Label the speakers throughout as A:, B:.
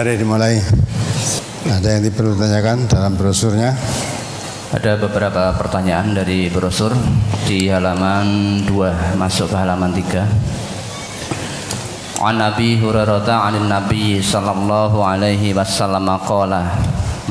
A: Mari dimulai. Ada yang perlu ditanyakan dalam brosurnya?
B: Ada beberapa pertanyaan dari brosur di halaman 2 masuk ke halaman 3. An Abi Hurairah 'anil Nabi sallallahu alaihi wasallam qala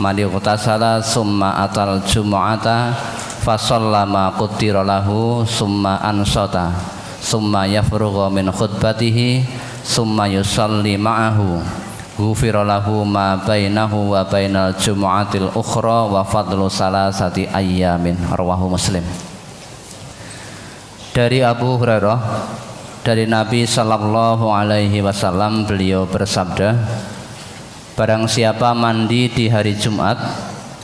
B: man ightasala summa atal jumu'ata fa shallama qutira lahu summa ansata summa yafrugha min khutbatihi summa yusalli ma'ahu ghufira lahu ma bainahu wa bainal jumu'atil ukhra wa fadlu salasati ayyamin. Rawahu Muslim. Dari Abu Hurairah, dari Nabi sallallahu alaihi wasallam, beliau bersabda, barang siapa mandi di hari Jumat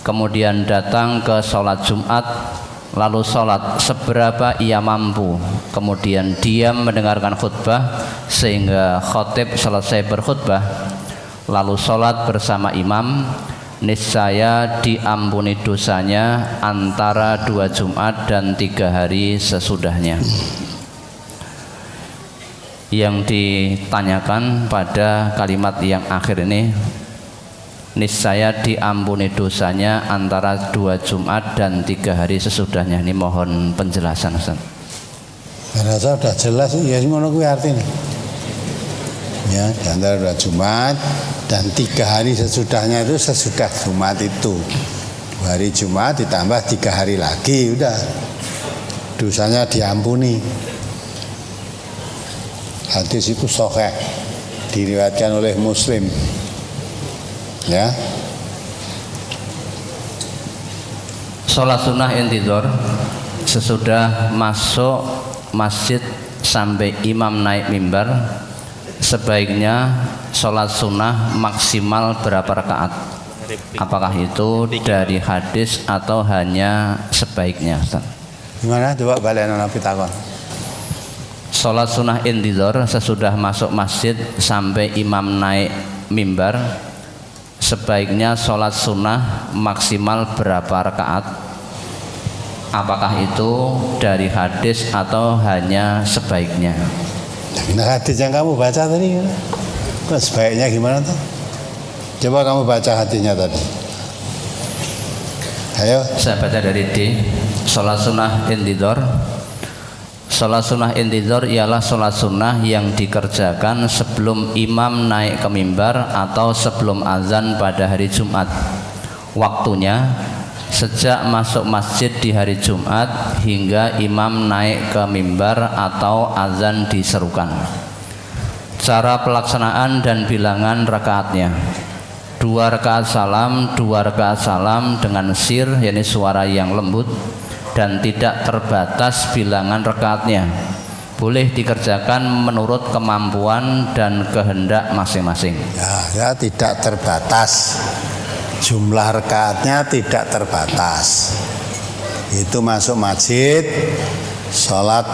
B: kemudian datang ke sholat Jumat lalu sholat seberapa ia mampu, kemudian diam mendengarkan khutbah sehingga khatib selesai berkhutbah, lalu sholat bersama imam, niscaya diampuni dosanya antara 2 Jumat dan 3 hari sesudahnya. Yang ditanyakan pada kalimat yang akhir ini, niscaya diampuni dosanya antara 2 Jumat dan 3 hari sesudahnya. Ini mohon penjelasan, Ustaz.
A: Rasa sudah jelas ya, ngono kuwi artinya. Ya, di antara 2 Jumat dan 3 hari sesudahnya, itu sesudah Jumat itu 2 hari Jumat ditambah 3 hari lagi, udah dosanya diampuni. Hadis itu sahih, diriwayatkan oleh Muslim. Ya.
B: Sholat sunnah intidhar sesudah masuk masjid sampai imam naik mimbar, sebaiknya sholat sunnah maksimal berapa rakaat? Apakah itu dari hadis atau hanya sebaiknya, Ustaz?
A: Gimana? Coba balik Nabi takon.
B: Sholat sunnah intidhar sesudah masuk masjid sampai imam naik mimbar, sebaiknya sholat sunnah maksimal berapa rakaat? Apakah itu dari hadis atau hanya sebaiknya?
A: Nah, hadis yang kamu baca tadi, sebaiknya gimana tuh? Coba kamu baca hadisnya tadi. Ayo.
B: Saya baca dari D. Sholat sunnah intidhar. Sholat sunnah intidhar ialah sholat sunnah yang dikerjakan sebelum imam naik ke mimbar atau sebelum azan pada hari Jumat. Waktunya sejak masuk masjid di hari Jumat hingga imam naik ke mimbar atau azan diserukan. Cara pelaksanaan dan bilangan rakaatnya: 2 rakaat salam, 2 rakaat salam dengan sir, yakni suara yang lembut, dan tidak terbatas bilangan rakaatnya. Boleh dikerjakan menurut kemampuan dan kehendak masing-masing.
A: Ya, tidak terbatas. Jumlah rakaatnya tidak terbatas. Itu masuk masjid, sholat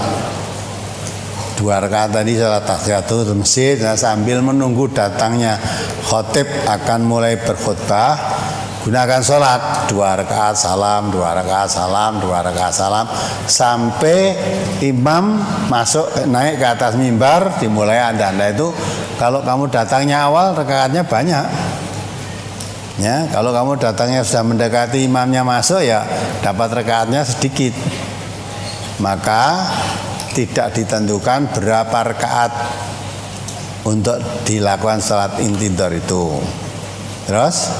A: 2 rakaat tadi, sholat tahiyatul masjid, nah, sambil menunggu datangnya khatib akan mulai berkhutbah, gunakan sholat 2 rakaat salam, 2 rakaat salam, 2 rakaat salam, sampai imam masuk naik ke atas mimbar, dimulai anda itu. Kalau kamu datangnya awal, rakaatnya banyak. Ya, kalau kamu datangnya sudah mendekati imamnya masuk, ya dapat rakaatnya sedikit. Maka tidak ditentukan berapa rakaat untuk dilakukan salat intidhar itu. Terus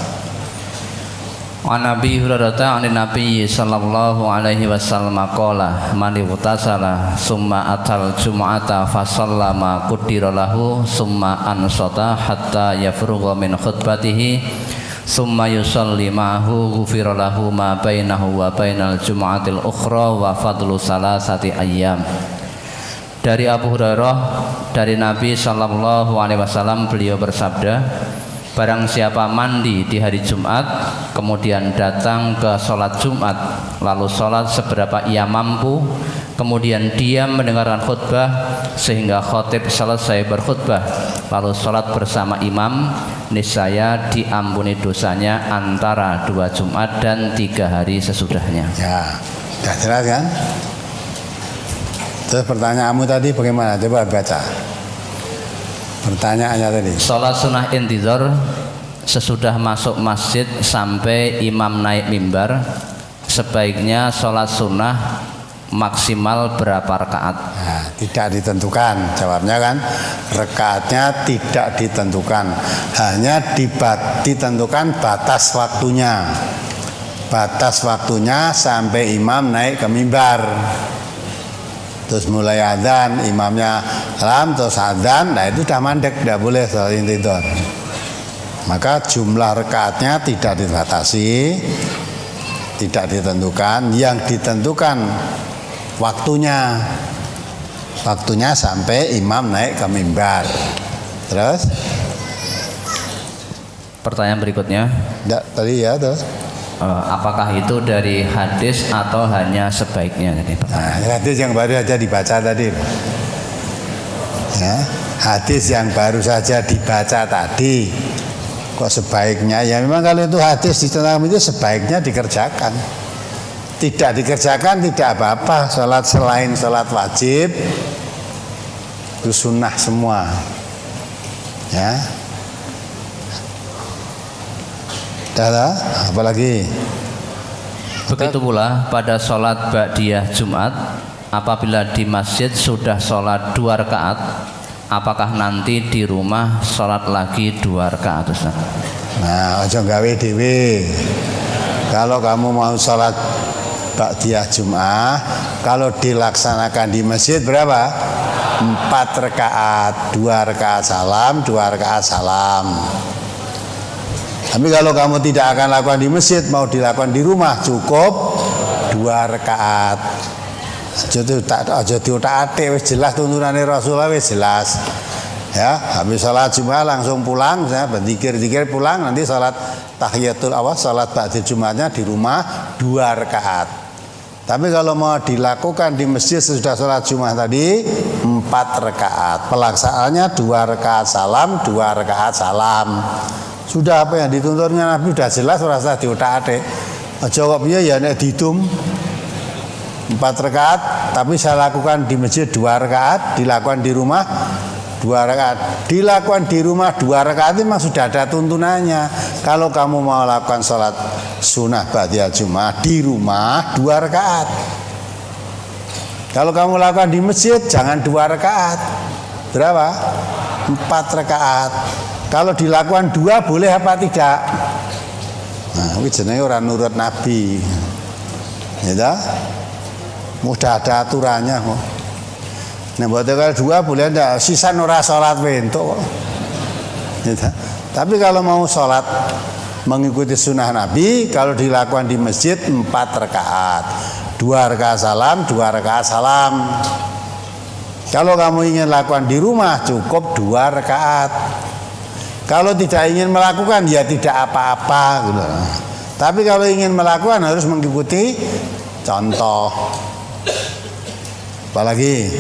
B: An Abi Hurairah 'anil Nabi sallallahu alaihi wasallam qala man ightasala summa atal jumu'ata fa shallama qudira lahu summa ansata hatta yafrugha min khutbatihi summa yusalli ma'ahu ghufira lahu ma bainahu wa bainal jumu'atil ukhra wa fadlu salasati ayyam. Dari Abu Hurairah, dari Nabi sallallahu alaihi wasallam, beliau bersabda, barang siapa mandi di hari Jumat kemudian datang ke sholat Jumat lalu sholat seberapa ia mampu, kemudian diam mendengarkan khutbah sehingga khatib selesai berkhutbah, lalu sholat bersama imam, niscaya diampuni dosanya antara 2 Jumat dan 3 hari sesudahnya.
A: ya, sudah jelas kan? Terus pertanyaanmu tadi bagaimana? Coba baca pertanyaannya tadi.
B: Sholat sunnah intidhar sesudah masuk masjid sampai imam naik mimbar, sebaiknya sholat sunnah maksimal berapa rakaat?
A: Nah, tidak ditentukan jawabnya kan, rakaatnya tidak ditentukan, hanya ditentukan batas waktunya. Batas waktunya sampai imam naik ke mimbar, terus mulai adzan, imamnya salam terus adzan, nah itu sudah mandek, tidak boleh sholat intidhar. Maka jumlah rakaatnya tidak dibatasi, tidak ditentukan, yang ditentukan waktunya sampai imam naik ke mimbar. Terus
B: pertanyaan berikutnya,
A: tadi ya terus
B: apakah itu dari hadis atau hanya sebaiknya?
A: Nah, hadis yang baru saja dibaca tadi ya, hadis yang baru saja dibaca tadi kok sebaiknya, ya memang kalau itu hadis di tengah itu sebaiknya dikerjakan. Tidak dikerjakan tidak apa-apa, sholat selain sholat wajib itu sunnah semua ya. Dah, apalagi
B: begitu pula pada sholat ba'diyah Jumat, apabila di masjid sudah sholat 2 rakaat, apakah nanti di rumah sholat lagi 2 rakaat, Ustaz?
A: Nah, aja gawe dhewe. Kalau kamu mau sholat ba'diyah Jum'ah, kalau dilaksanakan di masjid berapa? 4 rakaat, 2 rakaat salam, 2 rakaat salam. Tapi kalau kamu tidak akan lakukan di masjid, mau dilakukan di rumah, cukup 2 rakaat. Aja diutak-atik, wis jelas tuntunane Rasulullah, wis jelas. Ya, habis sholat Jumat langsung pulang, ya, berzikir-zikir pulang, nanti sholat tahiyatul awal, sholat ba'da Jumatnya di rumah 2 rakaat. Tapi kalau mau dilakukan di masjid sesudah sholat Jumat tadi 4 rakaat. Pelaksanaannya 2 rakaat salam, 2 rakaat salam. Sudah apa yang dituntunnya Nabi sudah jelas, rasa diutak-atik. Aja kok piye ya nek dihitung 4 rakaat, tapi saya lakukan di masjid 2 rakaat, dilakukan di rumah 2 rakaat. Dilakukan di rumah 2 rakaat itu memang sudah ada tuntunannya. Kalau kamu mau lakukan sholat sunnah ba'diyah Jumat di rumah 2 rakaat. Kalau kamu lakukan di masjid jangan 2 rakaat. Berapa? 4 rakaat. Kalau dilakukan 2 boleh apa tidak? Nah, ini jenenge orang nurut Nabi. Ya, mudah ada aturannya kok. Nah, buat kalau 2 boleh enggak, sisa ora salat wentuk. Gitu. Tapi kalau mau salat mengikuti sunnah Nabi, kalau dilakukan di masjid 4 rakaat. 2 rakaat salam, 2 rakaat salam. Kalau kamu ingin lakukan di rumah cukup 2 rakaat. Kalau tidak ingin melakukan ya tidak apa-apa gitu. Tapi kalau ingin melakukan harus mengikuti contoh. Apalagi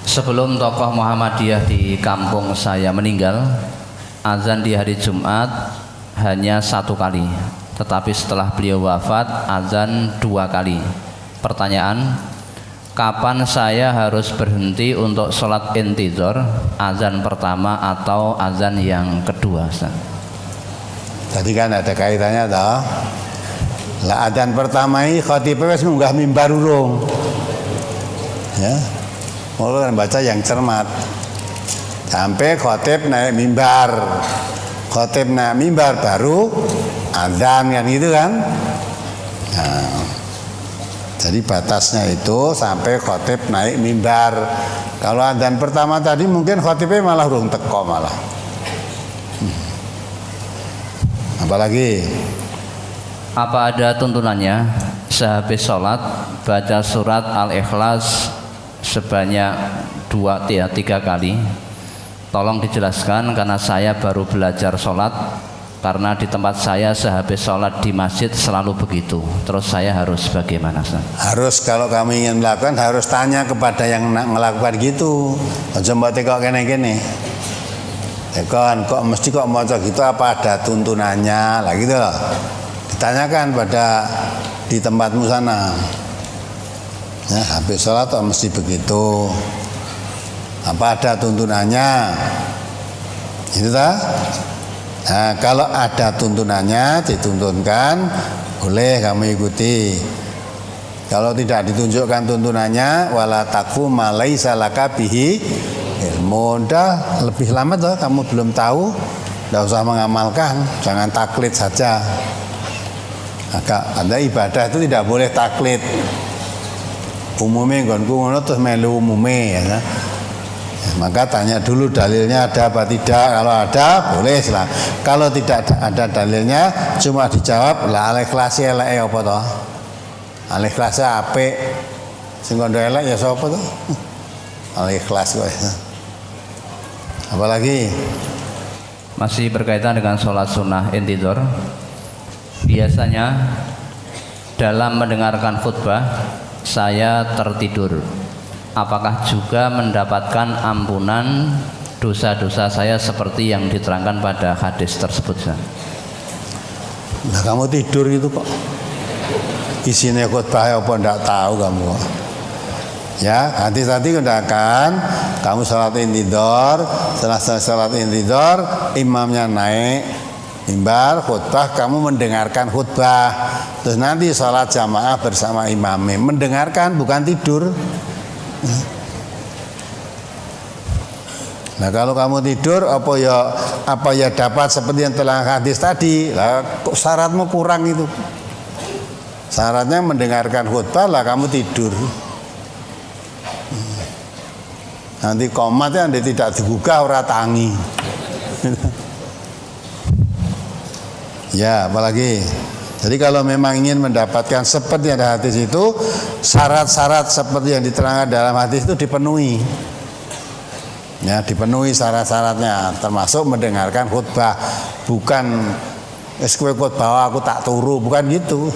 B: sebelum tokoh Muhammadiyah di kampung saya meninggal, azan di hari Jumat hanya 1 kali. Tetapi setelah beliau wafat, azan 2 kali. Pertanyaan, kapan saya harus berhenti untuk sholat intidhar, azan pertama atau azan yang kedua, Ustaz?
A: Tadi kan ada kaitannya toh. Lah azan pertama ini khatib wis munggah mimbar urung. Ya. Mulai kan baca yang cermat. Sampai khatib naik mimbar. Khatib naik mimbar baru azan kan gitu kan. Nah, jadi batasnya itu sampai khatib naik mimbar. Kalau adzan pertama tadi mungkin khatibnya malah urung teko malah. Apalagi?
B: Apa ada tuntunannya sehabis sholat baca surat Al-Ikhlas sebanyak 3 kali? Tolong dijelaskan karena saya baru belajar sholat. Karena di tempat saya sehabis sholat di masjid selalu begitu. Terus saya harus bagaimana, Ustaz?
A: Harus, kalau kamu ingin melakukan harus tanya kepada yang melakukan gitu. Aja mbok kok kene-kene. Kok mesti kok maca gitu, apa ada tuntunannya lah gitu loh. Ditanyakan pada di tempatmu sana. Ya, habis sholat kok mesti begitu. Apa ada tuntunannya? Itu ta? Nah, kalau ada tuntunannya dituntunkan, boleh kamu ikuti. Kalau tidak ditunjukkan tuntunannya, wala takfu ma laisa laka bihi ilmu. Udah lebih lama tuh kamu belum tahu, tidak usah mengamalkan, jangan taklid saja. Maka ada ibadah itu tidak boleh taklid. Umumnya nggonku ngono terus melu umume ya. Maka tanya dulu dalilnya ada apa tidak. Kalau ada boleh lah. Kalau tidak ada dalilnya cuma dijawab lah al-ikhlas eleke apa toh? Al-ikhlas apik. Sing kondo elek ya sapa toh? Al-ikhlas kok. Apalagi
B: masih berkaitan dengan sholat sunnah intidor. Biasanya dalam mendengarkan khutbah saya tertidur. Apakah juga mendapatkan ampunan dosa-dosa saya seperti yang diterangkan pada hadis tersebut?
A: Nah, kamu tidur itu kok isinya khutbah apa ndak tahu kamu. Ya, hati-hati gunakan. Kamu sholat intidor, setelah sholat intidor, imamnya naik mimbar khutbah, kamu mendengarkan khutbah. Terus nanti sholat jamaah bersama imamnya. Mendengarkan bukan tidur. Nah, kalau kamu tidur apa ya dapat seperti yang telah hadis tadi. Lah kok syaratmu kurang itu. Syaratnya mendengarkan khutbah lah kamu tidur. Nanti komatnya anda tidak digugah ora tangi. Ya, apalagi. Jadi kalau memang ingin mendapatkan seperti yang ada hadis itu, syarat-syarat seperti yang diterangkan dalam hadis itu dipenuhi. Ya, dipenuhi syarat-syaratnya, termasuk mendengarkan khutbah. Bukan wis kowe khutbah aku tak turu, bukan gitu.